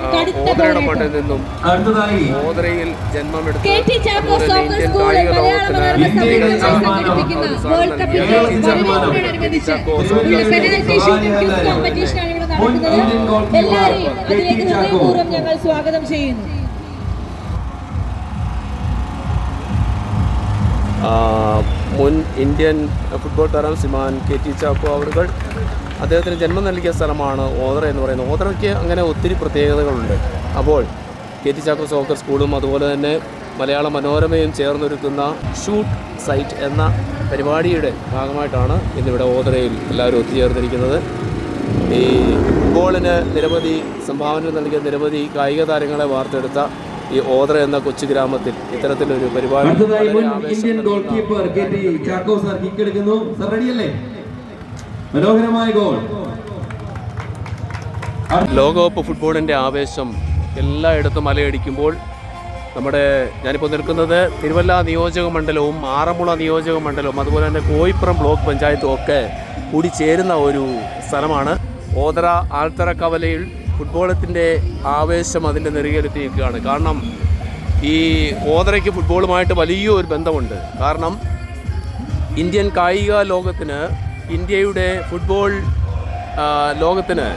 ഓതറയുടെ മണ്ണിൽ നിന്നും ഓതറയിൽ ജന്മമെടുത്ത ഞങ്ങൾ സ്വാഗതം ചെയ്യുന്നു. മുൻ ഇന്ത്യൻ ഫുട്ബോൾ താരം ശ്രീമാൻ KT ചാക്കോ അവറുകൾ അദ്ദേഹത്തിന് ജന്മം നൽകിയ സ്ഥലമാണ് ഓതറ എന്ന് പറയുന്നത്. ഓതറയ്ക്ക് അങ്ങനെ ഒത്തിരി പ്രത്യേകതകളുണ്ട്. അപ്പോൾ KT ചാക്കോ സോക്കർ സ്കൂളും അതുപോലെ തന്നെ മലയാള മനോരമയും ചേർന്നൊരുക്കുന്ന ഷൂട്ട് സൈറ്റ് എന്ന പരിപാടിയുടെ ഭാഗമായിട്ടാണ് ഇന്നിവിടെ ഓതറയിൽ എല്ലാവരും ഒത്തുചേർന്നിരിക്കുന്നത്. ഈ ഫുട്ബോളിന് നിരവധി സംഭാവന നൽകിയ നിരവധി കായിക താരങ്ങളെ വാർത്തെടുത്ത ഈ ഓതറ എന്ന കൊച്ചു ഗ്രാമത്തിൽ ഇത്തരത്തിലൊരു പരിപാടി Indian goal keeper KT Chacko sir kick എടുക്കുന്നു. സർ റെഡിയല്ലേ? മനോഹരമായ ഗോൾ. ലോകകപ്പ് ഫുട്ബോളിൻ്റെ ആവേശം എല്ലായിടത്തും അലയടിക്കുമ്പോൾ ഞാനിപ്പോൾ നിൽക്കുന്നത് തിരുവല്ല നിയോജക മണ്ഡലവും ആറന്മുള നിയോജക മണ്ഡലവും അതുപോലെ തന്നെ കോയിപ്പുറം ബ്ലോക്ക് പഞ്ചായത്തും ഒക്കെ കൂടി ചേരുന്ന ഒരു സ്ഥലമാണ് ഓതറ. ആൽത്തറ കവലയിൽ ഫുട്ബോളത്തിൻ്റെ ആവേശം അതിൻ്റെ നെറുകയിലെത്തി നിൽക്കുകയാണ്. കാരണം ഈ ഓതറയ്ക്ക് ഫുട്ബോളുമായിട്ട് വലിയൊരു ബന്ധമുണ്ട്. കാരണം ഇന്ത്യൻ കായിക ലോകത്തിന്, ഇന്ത്യയുടെ ഫുട്ബോൾ ലോകത്തിന്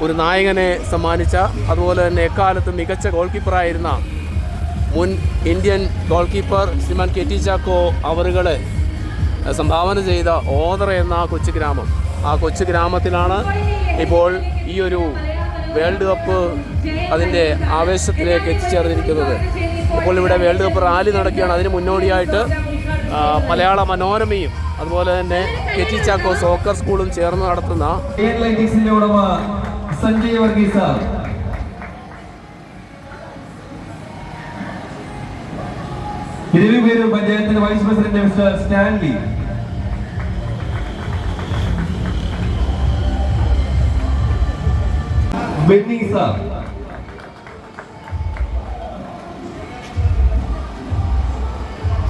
ഒരു നായകനെ സമ്മാനിച്ച, അതുപോലെ തന്നെ എക്കാലത്ത് മികച്ച ഗോൾ കീപ്പറായിരുന്ന മുൻ ഇന്ത്യൻ ഗോൾ കീപ്പർ ശ്രീമാൻ KT ചാക്കോ അവറുകളെ സംഭാവന ചെയ്ത ഓതറ എന്ന കൊച്ചു ഗ്രാമം, ആ കൊച്ചു ഗ്രാമത്തിലാണ് ഇപ്പോൾ ഈ ഒരു വേൾഡ് കപ്പ് അതിൻ്റെ ആവേശത്തിലേക്ക് എത്തിച്ചേർന്നിരിക്കുന്നത്. ഇപ്പോൾ ഇവിടെ വേൾഡ് കപ്പ് റാലി നടക്കുകയാണ്. അതിന് മുന്നോടിയായിട്ട് മലയാള മനോരമയും അതുപോലെ തന്നെ KT ചാക്കോ സോക്കർ സ്കൂളും ചേർന്ന് നടത്തുന്ന പഞ്ചായത്തിന്റെ vice president mister Stanley, Benny sir,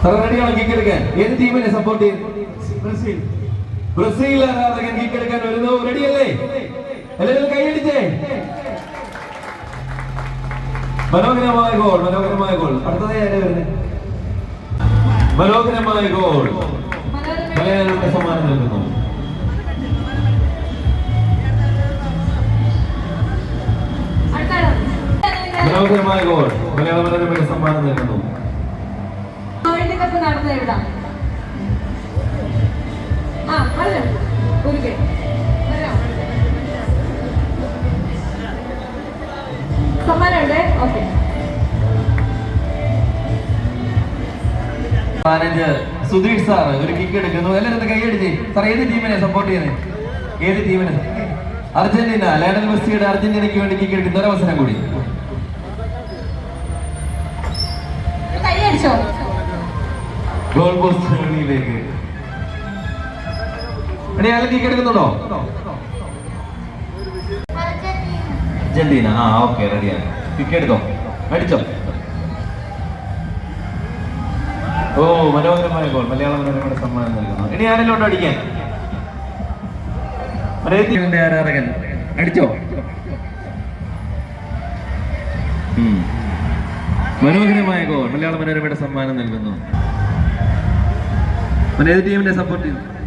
റെഡിയാണ് കിക്ക് എടുക്കാൻ. ഏത് ടീമിനെ സപ്പോർട്ട് ചെയ്യും? ബ്രസീൽ ആരാധകൻ കിക്ക് എടുക്കാൻ വരുന്നു. റെഡിയല്ലേ? എല്ലാവരും കൈയടിച്ചേ. മനോഹരമായ ഗോൾ, മനോഹരമായ ഗോൾ. അടുത്തതായി ആരാ വരുന്നത്? മനോഹരമായ ഗോൾ. മലയാളിയുടെ സമ്മാനം നൽകുന്നു. മനോഹരമായ ഗോൾ. മലയാള മനോരമയുടെ സമ്മാനം നൽകുന്നു. സുധീഷ് സാർ ഒരു കിക്ക് എടുക്കുന്നു. എല്ലാവരും കൈയടിച്ച്. സാർ ഏത് ടീമിനെ സപ്പോർട്ട് ചെയ്യുന്നത്? ഏത് ടീമിനെ? അർജന്റീന. ലയണൽ മെസ്സിയുടെ അർജന്റീനയ്ക്ക് വേണ്ടി കിക്ക് എടുക്കുന്ന ഒരവസരം കൂടി. ഗോൾ പോസ്റ്റിലേക്ക് കിക്ക് എടുക്കുന്നുണ്ടോ? അർജന്റീന. ഓക്കെ, റെഡിയാണ്. കിക്ക് എടുത്തോ, അടിച്ചോ. ഓ, മനോഹരമായ ഗോൾ. മലയാള മനോരമയുടെ സമ്മാനം നൽകുന്നു. ഇനി ആരെല്ലോട്ട് അടിക്കാൻ? ആരാധകൻ അടിച്ചോ. മനോഹരമായ ഗോൾ. മലയാള മനോരമയുടെ സമ്മാനം നൽകുന്നു. ഏത് ടീമിനെ സപ്പോർട്ട് ചെയ്യുന്നു?